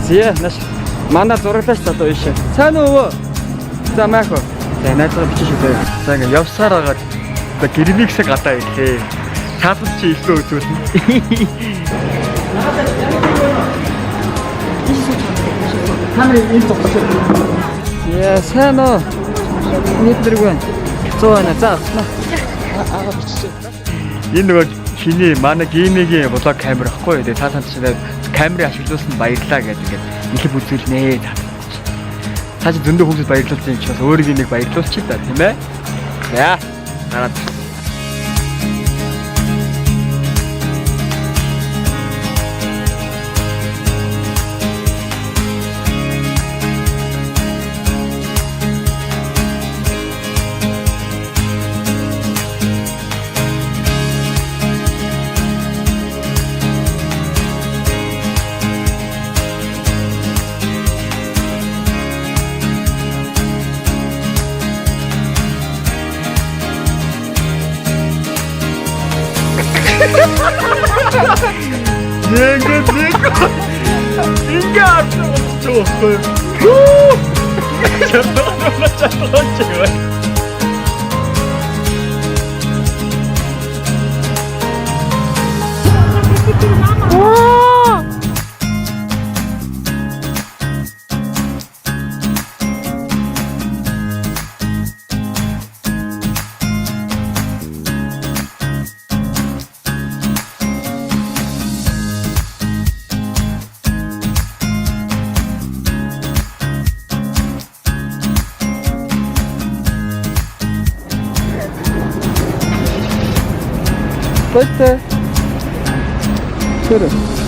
Зээ наш манай зураглаач одоо ийш. Сайн уу? За маах уу. За найзгаа бичиж өгөө. За ингээ явсаар байгаа. За гэрмиксээ гадаа ирлээ. Цаадас чи илүү үзүүлнэ. Хамаа энэ тогтсон. Яа сайн уу? Нийт дэрэг байна. 100 байна. За агаа бичиж. Энэ нөгөө чиний манай геймигийн блог камер ахгүй. Тэгээ та танд чинь камерыг ашиглуулсан баярлаа гэдэг ингээд их үзүүлнэ. Та чи зөндөө хүмүүсд баярлуулсан юм чи бас өөрийг нэг баярлуулчих та тийм ээ. За дараад. Ингээ авсан чөөхөө. Bitte. Bitte.